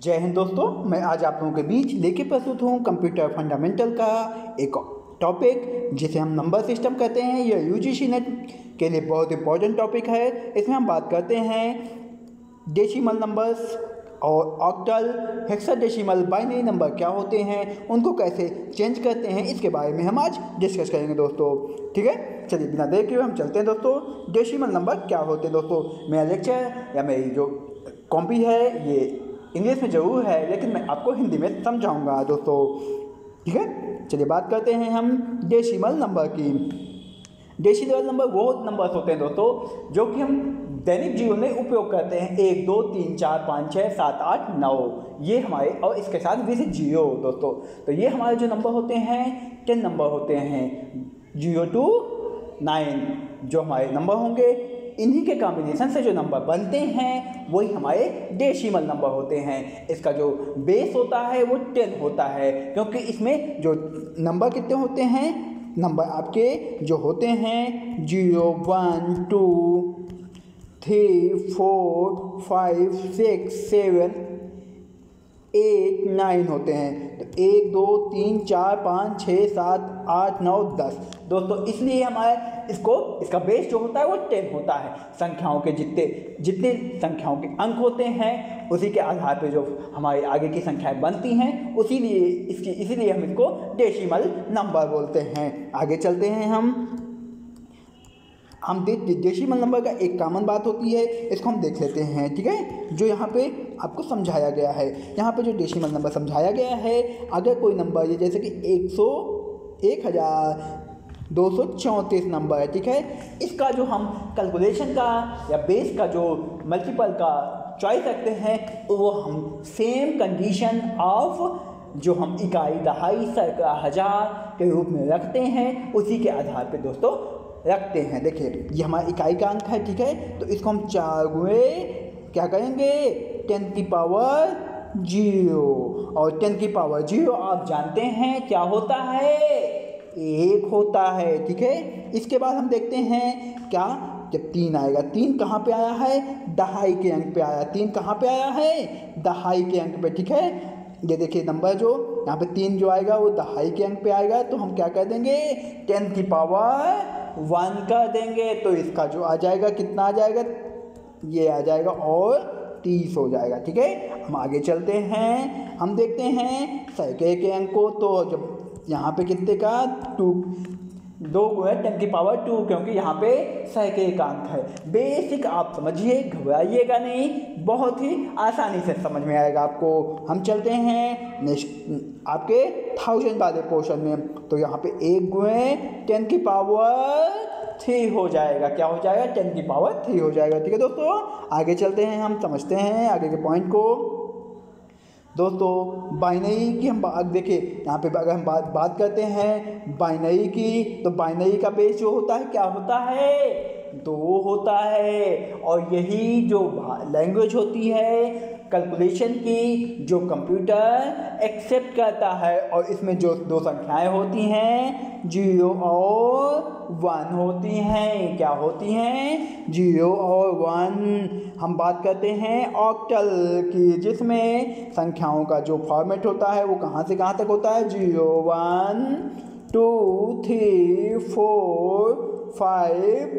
जय हिंद दोस्तों, मैं आज आप लोगों के बीच लेके प्रस्तुत हूँ कंप्यूटर फंडामेंटल का एक टॉपिक जिसे हम नंबर सिस्टम कहते हैं। यह यूजीसी नेट के लिए बहुत इंपॉर्टेंट टॉपिक है। इसमें हम बात करते हैं डेसिमल नंबर्स और ऑक्टल हेक्साडेसिमल बाइनरी नंबर क्या होते हैं, उनको कैसे चेंज करते हैं, इसके बारे में हम आज डिस्कस करेंगे दोस्तों। ठीक है, चलिए बिना देर के हम चलते हैं दोस्तों। डेसिमल नंबर क्या होते हैं दोस्तों। मेरा लेक्चर या मेरी जो कॉपी है ये इंग्लिश में ज़रूर है, लेकिन मैं आपको हिंदी में समझाऊंगा दोस्तों। ठीक है, चलिए बात करते हैं हम डेसिमल नंबर की। डेसिमल नंबर वो नंबर्स होते हैं दोस्तों जो कि हम दैनिक जीवन में उपयोग करते हैं। 1 2 3 4 5 6 7 8 9 ये हमारे, और इसके साथ विथ 0 दोस्तों। तो ये हमारे जो नंबर होते हैं 10 नंबर होते हैं, 0 to 9 जो हमारे नंबर होंगे। इन्हीं के कॉम्बिनेशन से जो नंबर बनते हैं वही हमारे डेसिमल नंबर होते हैं। इसका जो बेस होता है वो 10 होता है, क्योंकि इसमें जो नंबर कितने होते हैं, नंबर आपके जो होते हैं 0 1 2 3 4 5 6 7 8 9 होते हैं। तो 1 2 3 4 5 6 7 8 9 10 दोस्तों। इसलिए हमारे इसका बेस जो होता है वो 10 होता है। संख्याओं के जितने संख्याओं के अंक होते हैं उसी के आधार पर जो हमारी आगे की संख्याएं बनती हैं, इसीलिए हम इसको डेसिमल नंबर बोलते हैं। आगे चलते हैं हम डेसिमल नंबर का एक कॉमन बात होती है, इसको हम देख लेते हैं। ठीक है, जो यहाँ पे आपको समझाया गया है, यहाँ पे जो डेसिमल नंबर समझाया गया है, अगर कोई नंबर ये जैसे कि 1234 नंबर है, ठीक है, इसका जो हम कैलकुलेशन का या बेस का जो मल्टीपल का चॉइस रखते हैं वो हम सेम कंडीशन ऑफ जो हम इकाई, दहाई, सैकड़ा, हजार के रूप में रखते हैं, उसी के आधार पे दोस्तों रखते हैं। देखिए ये हमारा इकाई का अंक है, ठीक है, तो इसको हम 4 गुणे क्या करेंगे 10 की पावर 0, और 10 की पावर 0 आप जानते हैं क्या होता है, 1 होता है। ठीक है, इसके बाद हम देखते हैं क्या, जब 3 आएगा, 3 कहाँ पे आया है, दहाई के अंक पे आया। 3 कहाँ पे आया है, दहाई के अंक पे। ठीक है, ये देखिए नंबर जो यहाँ पे 3 जो आएगा वो दहाई के अंक पे आएगा, तो हम क्या कर देंगे 10 की पावर 1 कर देंगे। तो इसका जो आ जाएगा कितना आ जाएगा, ये आ जाएगा और 30 हो जाएगा। ठीक है, हम आगे चलते हैं, हम देखते हैं सैकड़े के अंक को। तो जब यहाँ पे कितने का 2 गुणे 10 की पावर 2, क्योंकि यहाँ पे सैकड़े का अंक है। बेसिक आप समझिए, घबराइएगा नहीं, बहुत ही आसानी से समझ में आएगा आपको। हम चलते हैं नेक्स्ट आपके 1000 वाले पोर्शन में। तो यहाँ पे 1 गुणे 10 की पावर 3 हो जाएगा। क्या हो जाएगा, 10 की पावर 3 हो जाएगा। ठीक है दोस्तों, आगे चलते हैं, हम समझते हैं आगे के पॉइंट को दोस्तों। बाइनरी की हम बात देखिए, यहाँ पे अगर हम बात करते हैं बाइनरी की, तो बाइनरी का बेस जो होता है क्या होता है, 2 होता है। और यही जो लैंग्वेज होती है कैलकुलेशन की, जो कंप्यूटर एक्सेप्ट करता है, और इसमें जो 2 संख्याएं होती हैं 0 और 1 होती हैं। क्या होती हैं, 0 और 1। हम बात करते हैं ऑक्टल की, जिसमें संख्याओं का जो फॉर्मेट होता है वो कहाँ से कहाँ तक होता है, 0 1 2 3 4 5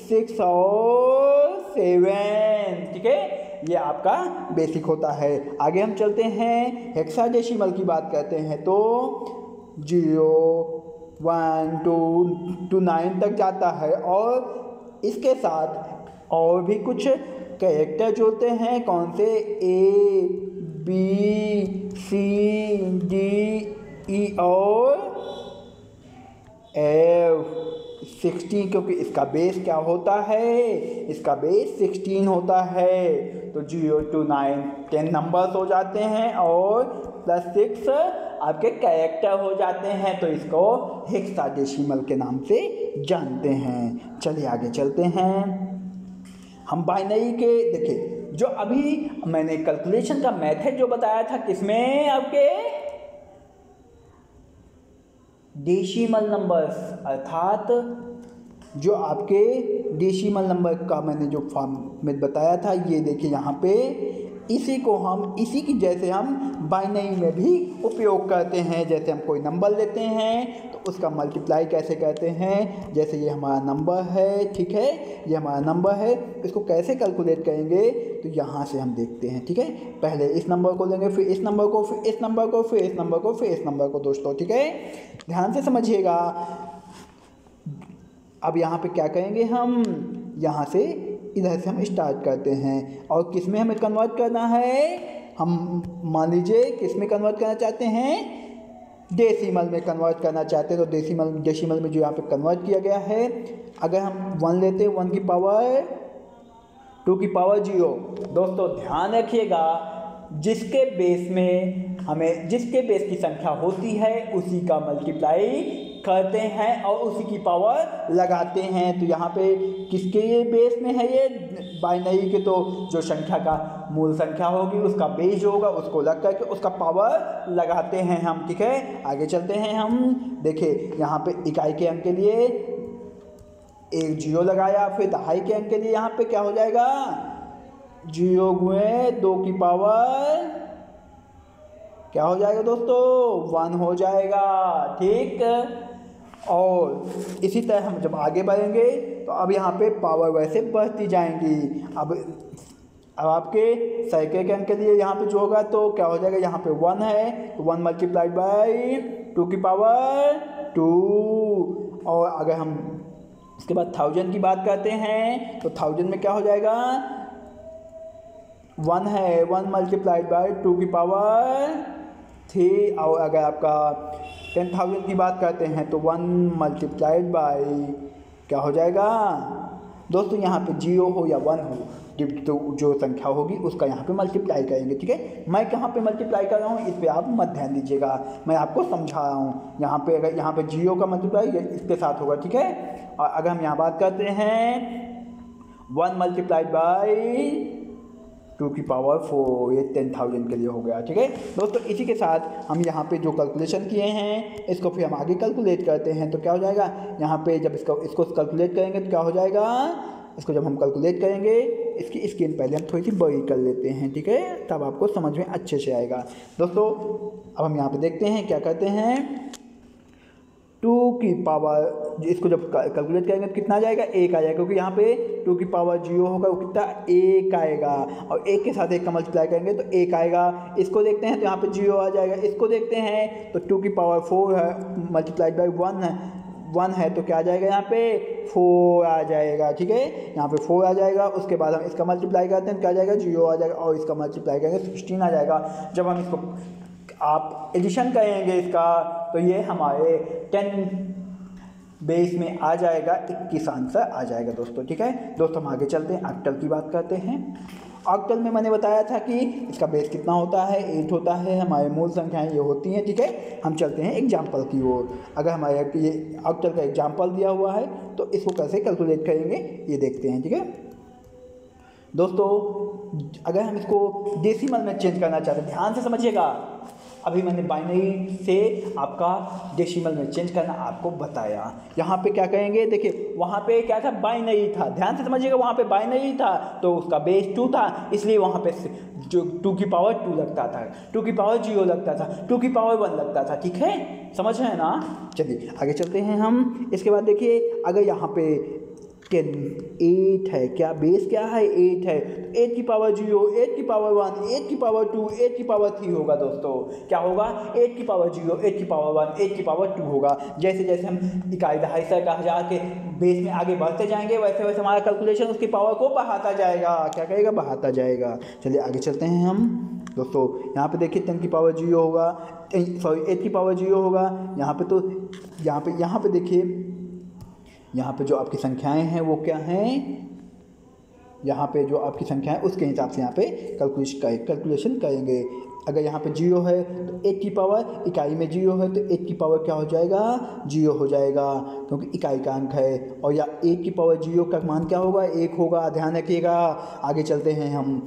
6 और 7। ठीक है, ये आपका बेसिक होता है। आगे हम चलते हैं हेक्साडेसिमल की बात करते हैं, तो 0 1 2 to 9 तक जाता है, और इसके साथ और भी कुछ कैरेक्टर जो होते हैं, कौन से, A B C D E और F 16, क्योंकि इसका बेस क्या होता है, इसका बेस 16 होता है। तो 0 to 9 10 नंबर्स हो जाते हैं, और +6 आपके कैरेक्टर हो जाते हैं, तो इसको हेक्साडेसिमल के नाम से जानते हैं। चलिए आगे चलते हैं, हम बाइनरी के देखिए, जो अभी मैंने कैलकुलेशन का मेथड जो बताया था किसमें, आपके डेसिमल नंबर्स, अर्थात जो आपके डेसिमल नंबर का मैंने जो फॉर्मेट बताया था, ये देखिए यहाँ पे इसी को हम इसी की जैसे हम बाइनरी में भी उपयोग करते हैं। जैसे हम कोई नंबर लेते हैं तो उसका मल्टीप्लाई कैसे करते हैं, जैसे ये हमारा नंबर है, ठीक है, ये हमारा नंबर है, इसको कैसे कैलकुलेट करेंगे तो यहाँ से हम देखते हैं, ठीक है। पहले इस नंबर को लेंगे, फिर इस नंबर को, फिर इस नंबर को, फिर इस नंबर को, फिर इस नंबर को दोस्तों, ठीक है, ध्यान से समझिएगा। अब यहाँ पे क्या करेंगे, हम यहाँ से इधर से हम स्टार्ट करते हैं और किस में हमें कन्वर्ट करना है, हम मान लीजिए किस में कन्वर्ट करना चाहते हैं, डेसिमल में कन्वर्ट करना चाहते हैं। तो डेसिमल में जो यहाँ पे कन्वर्ट किया गया है, अगर हम 1 लेते हैं 1 की पावर 2 की पावर 0, दोस्तों ध्यान रखिएगा, जिसके बेस की संख्या होती है उसी का मल्टीप्लाई करते हैं और उसी की पावर लगाते हैं। तो यहाँ पे किसके ये बेस में है, ये बाइनरी के, तो जो संख्या का मूल संख्या होगी उसका बेस जो होगा उसको लग करके उसका पावर लगाते हैं हम, ठीक है। आगे चलते हैं हम, देखिए यहाँ पे इकाई के अंक के लिए एक 0 लगाया, फिर दहाई के अंक के लिए यहाँ पे क्या हो जाएगा, 0 गुणे 2 की पावर क्या हो जाएगा दोस्तों, 1 हो जाएगा, ठीक। और इसी तरह हम जब आगे बढ़ेंगे तो अब यहाँ पे पावर वैसे बढ़ती जाएंगी। अब आपके सैकड़े के अंक के लिए यहाँ पे जो होगा तो क्या हो जाएगा, यहाँ पे 1 है तो 1 मल्टीप्लाइड बाई 2 की पावर 2। और अगर हम इसके बाद 1000 की बात करते हैं तो 1000 में क्या हो जाएगा, 1 है, 1 मल्टीप्लाइड बाई 2 की पावर 3। और अगर आपका 10,000 की बात करते हैं तो 1 मल्टीप्लाइड बाई क्या हो जाएगा दोस्तों, यहाँ पे 0 हो या 1 हो, तो जो संख्या होगी उसका यहाँ पे मल्टीप्लाई करेंगे, ठीक है। मैं कहाँ पे मल्टीप्लाई कर रहा हूँ इस पे आप मत ध्यान दीजिएगा, मैं आपको समझा रहा हूँ। यहाँ पे अगर यहाँ पे 0 का मल्टीप्लाई इसके साथ होगा, ठीक है। और अगर हम यहाँ बात करते हैं 1 मल्टीप्लाइड बाई 2 की पावर 4, ये 10,000 के लिए हो गया, ठीक है दोस्तों। इसी के साथ हम यहाँ पे जो कैलकुलेशन किए हैं इसको फिर हम आगे कैलकुलेट करते हैं तो क्या हो जाएगा, यहाँ पे जब इसको कैलकुलेट करेंगे तो क्या हो जाएगा, इसको जब हम कैलकुलेट करेंगे इसकी स्क्रीन पहले हम थोड़ी सी बड़ी कर लेते हैं, ठीक है, तब आपको समझ में अच्छे से आएगा दोस्तों। अब हम यहाँ पे देखते हैं क्या करते हैं, 2 की पावर, इसको जब कैलकुलेट करेंगे तो कितना आ जाएगा, 1 आ जाएगा, क्योंकि यहाँ पे 2 की पावर 0 होगा वो कितना 1 आएगा, और 1 के साथ 1 का मल्टीप्लाई करेंगे तो 1 आएगा। इसको देखते हैं तो यहाँ पे 0 आ जाएगा। इसको देखते हैं तो 2 की पावर 4 है मल्टीप्लाइड बाई 1 है तो क्या आ जाएगा, यहाँ पे 4 आ जाएगा, ठीक है, यहाँ पे 4 आ जाएगा। उसके बाद हम इसका मल्टीप्लाई करते हैं तो क्या आ जाएगा, 0 आ जाएगा, और इसका मल्टीप्लाई करेंगे 16 आ जाएगा। जब हम इसको आप एडिशन करेंगे इसका तो ये हमारे 10 बेस में आ जाएगा, 21 आंसर आ जाएगा दोस्तों, ठीक है दोस्तों। हम आगे चलते हैं, ऑक्टल की बात करते हैं। ऑक्टल में मैंने बताया था कि इसका बेस कितना होता है, 8 होता है, हमारे मूल संख्याएं ये होती हैं, ठीक है। हम चलते हैं एग्जाम्पल की ओर। अगर हमारे ये ऑक्टल का एग्जाम्पल दिया हुआ है तो इसको कैसे कैलकुलेट करेंगे ये देखते हैं, ठीक है दोस्तों। अगर हम इसको डेसिमल में चेंज करना चाहते हैं, ध्यान से समझिएगा, अभी मैंने बाइनरी से आपका डेसिमल में चेंज करना आपको बताया। यहाँ पे क्या करेंगे, देखिए वहाँ पे क्या था, बाइनरी था, ध्यान से समझिएगा, वहाँ पे बाइनरी था तो उसका बेस 2 था, इसलिए वहाँ पे जो 2 की पावर 2 लगता था, 2 की पावर 0 लगता था, 2 की पावर 1 लगता था, ठीक है, समझ रहे हैं ना। चलिए आगे चलते हैं हम। इसके बाद देखिए अगर यहाँ पे 8 है, क्या बेस क्या है, 8 है, 8 की पावर 0, 8 की पावर 1, 8 की पावर 2, 8 की पावर 3 होगा दोस्तों। क्या होगा, 8 की पावर 0, 8 की पावर 1, 8 की पावर 2 होगा। जैसे जैसे हम इकाई, दहाई, सैकड़ा, हजार के बेस में आगे बढ़ते जाएंगे वैसे वैसे हमारा कैलकुलेशन उसकी पावर को बढ़ाता जाएगा, क्या करेगा, बढ़ाता जाएगा। चलिए आगे चलते हैं हम दोस्तों। यहाँ पे देखिए 10 की पावर 0 होगा, 8 की पावर 0 होगा। यहाँ पे तो यहाँ पे देखिए, यहाँ पे जो आपकी संख्याएं हैं वो क्या हैं, यहाँ पे जो आपकी संख्या है उसके हिसाब से यहाँ पे कैलकुलेशन करेंगे। अगर यहाँ पे 0 है तो 8 की पावर, इकाई में 0 है तो 8 की पावर क्या हो जाएगा, 0 हो जाएगा, क्योंकि इकाई का अंक है। और या 8 की पावर 0 का मान क्या होगा, 1 होगा, ध्यान रखिएगा। आगे चलते हैं हम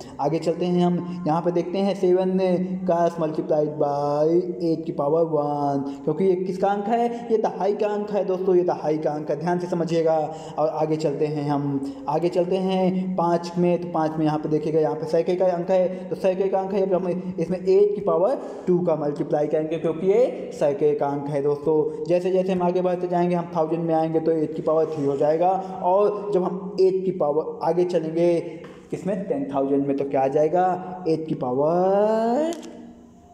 यहाँ पे देखते हैं 7 का मल्टीप्लाइड बाई 8 की पावर 1, क्योंकि ये किसका अंक है, ये दहाई का अंक है दोस्तों, ये दहाई का अंक है, ध्यान से समझिएगा। और आगे चलते हैं 5 में, तो 5 में यहाँ पे देखिएगा, यहाँ पे सैकड़े का अंक है, तो सैकड़े का अंक है, हम इसमें 8 की पावर 2 का मल्टीप्लाई करेंगे, क्योंकि ये सैकड़े का अंक है दोस्तों। जैसे जैसे हम आगे बढ़ते जाएंगे, हम 1000 में आएंगे तो 8 की पावर 3 हो जाएगा, और जब हम 8 की पावर आगे चलेंगे इसमें 10,000 में, तो क्या आ जाएगा, 8 की पावर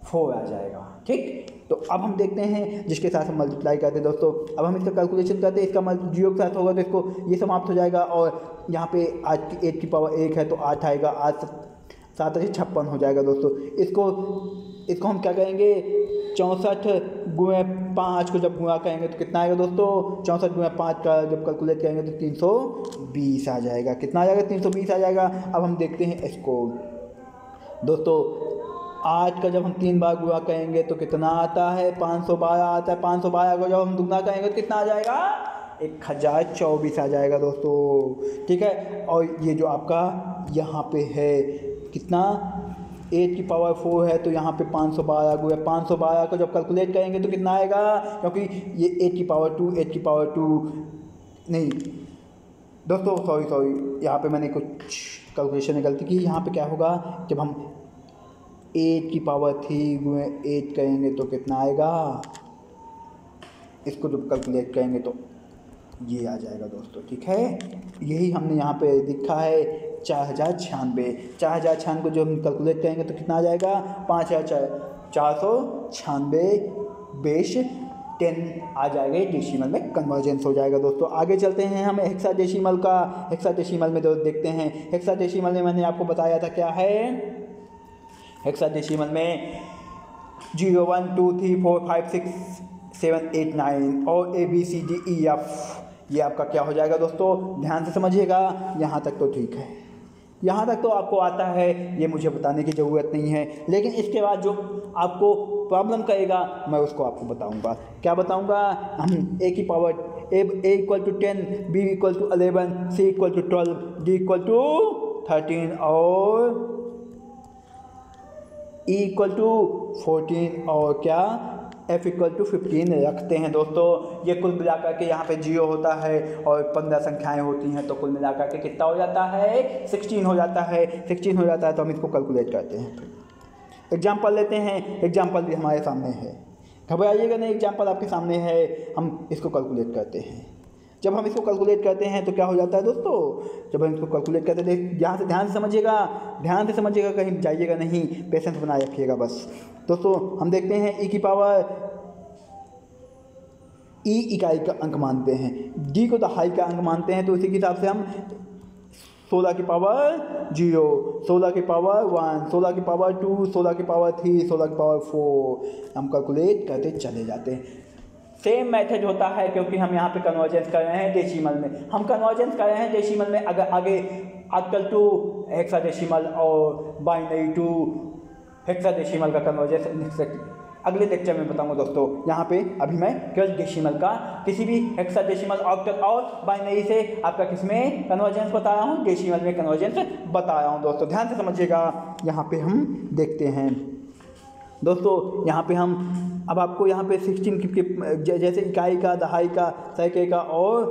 4 आ जाएगा, ठीक। तो अब हम देखते हैं जिसके साथ हम मल्टीप्लाई करते हैं दोस्तों। अब हम इसका कैलकुलेशन करते हैं, इसका 0 के साथ होगा तो इसको ये समाप्त हो जाएगा, और यहाँ पे 8 की पावर 1 है तो 8 आएगा, 8 7 से 56 हो जाएगा दोस्तों। इसको हम क्या करेंगे, 64 गुणे 5 को जब गुणा करेंगे तो कितना आएगा दोस्तों, 64 गुणे 5 का जब कैलकुलेट करेंगे तो 320 आ जाएगा। कितना आ जाएगा, 320 आ जाएगा। अब हम देखते हैं इसको दोस्तों, 8 का जब हम 3 बार गुणा करेंगे तो कितना आता है, 512 आता है। 512 को जब हम दुगना करेंगे तो कितना आ जाएगा, 1024 आ जाएगा दोस्तों, ठीक है। और ये जो आपका यहाँ पे है कितना, 8 की पावर 4 है, तो यहाँ पे 512 गुणे 512 को जब कैलकुलेट करेंगे तो कितना आएगा, क्योंकि ये 8 की पावर 2 नहीं दोस्तों, सॉरी, यहाँ पे मैंने कुछ कैलकुलेशन में गलती की। यहाँ पे क्या होगा, जब हम 8 की पावर 3 गुणे 8 करेंगे तो कितना आएगा, इसको जब कैलकुलेट करेंगे तो ये आ जाएगा दोस्तों, ठीक है। यही हमने यहाँ पे लिखा है 4096। 4096 को जो हम कैलकुलेट करेंगे तो कितना आ जाएगा, 5496 बेस 10 आ जाएगा, ये डेसिमल में कन्वर्जेंस हो जाएगा दोस्तों। आगे चलते हैं हम हेक्साडेसिमल का। हेक्साडेसिमल में दोस्त देखते हैं, हेक्साडेसिमल में मैंने आपको बताया था क्या है, हेक्साडेसिमल में 0 1 2 3 4 5 6 7 8 9 और ABCDEF, ये आपका क्या हो जाएगा दोस्तों, ध्यान से समझिएगा। यहाँ तक तो ठीक है, यहाँ तक तो आपको आता है, ये मुझे बताने की ज़रूरत नहीं है। लेकिन इसके बाद जो आपको प्रॉब्लम करेगा मैं उसको आपको बताऊंगा। क्या बताऊंगा, हम A की power A = 10, B = 11, C = 12, D = 13 और E = 14 और क्या F = 15 रखते हैं दोस्तों। ये कुल मिलाकर के यहाँ पे 0 होता है और 15 संख्याएं होती हैं, तो कुल मिलाकर के कितना हो जाता है, 16 हो जाता है। 16 हो जाता है तो हम इसको कैलकुलेट करते हैं। एग्जाम्पल लेते हैं, एग्जाम्पल भी हमारे सामने है, घबराइएगा नहीं, एग्जाम्पल आपके सामने है। हम इसको कैलकुलेट करते हैं। जब हम इसको कैलकुलेट करते हैं तो क्या हो जाता है दोस्तों, जब हम इसको कैलकुलेट करते हैं, यहाँ से ध्यान से समझिएगा, कहीं जाइएगा नहीं, पेशेंस बनाए रखिएगा बस। दोस्तों हम देखते हैं E की पावर, E इकाई का अंक मानते हैं, D को दहाई का अंक मानते हैं, तो इसी के हिसाब से हम 16 की पावर 0, 16 की पावर 1, 16 की पावर 2, 16 की पावर 3, 16 की पावर 4 हम कैलकुलेट करते चले जाते हैं। सेम मेथड होता है, क्योंकि हम यहाँ पे कन्वर्जेंस कर रहे हैं डेसिमल में, हम कन्वर्जेंस कर रहे हैं डेसिमल में। अगर आगे आजकल टू हेक्साडेसिमल और बाइनरी टू हेक्साडेसिमल का कन्वर्जेंस अगले लेक्चर में बताऊंगा दोस्तों। यहाँ पे अभी मैं केवल डेसिमल का, किसी भी हेक्साडेसिमल, ऑक्टल और बाइनरी से आपका किसमें कन्वर्जेंस बता रहा हूँ, डेसिमल में कन्वर्जेंस बता रहा हूँ दोस्तों, ध्यान से समझिएगा। यहाँ पे हम देखते हैं दोस्तों, यहाँ पे हम अब आपको यहाँ पे 16 की जैसे इकाई का, दहाई का, सैकड़े का और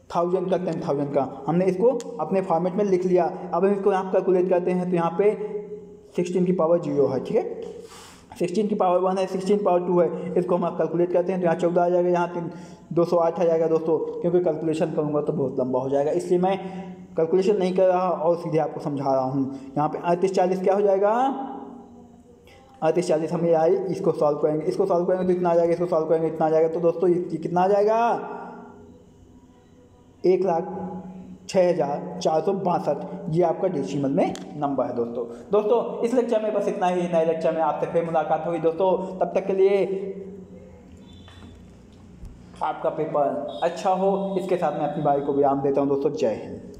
1000 का, 10,000 का, हमने इसको अपने फॉर्मेट में लिख लिया। अब हम इसको यहाँ कैलकुलेट करते हैं तो यहाँ पे 16 की पावर 0 है, ठीक है, 16 की पावर 1 है, 16 की पावर 2 है, इसको हम कैलकुलेट करते हैं तो यहाँ 14 आ जाएगा, यहाँ 208 आ जाएगा दोस्तों। क्योंकि कैलकुलेशन करूँगा तो बहुत लंबा हो जाएगा, इसलिए मैं कैलकुलेशन नहीं कर रहा और सीधे आपको समझा रहा हूँ। यहाँ पे 3840 क्या हो जाएगा, 3840 हमें आई, इसको सॉल्व करेंगे, इसको सॉल्व करेंगे तो इतना आ जाएगा, इसको सॉल्व करेंगे इतना आ जाएगा। तो दोस्तों ये कितना आ जाएगा, 1,06,462, ये आपका डेसिमल में नंबर है दोस्तों। इस लेक्चर में बस इतना ही, नए लेक्चर में आपसे फिर मुलाकात होगी दोस्तों। तब तक के लिए आपका पेपर अच्छा हो, इसके साथ मैं अपनी भाई को विराम देता हूँ दोस्तों। जय हिंद।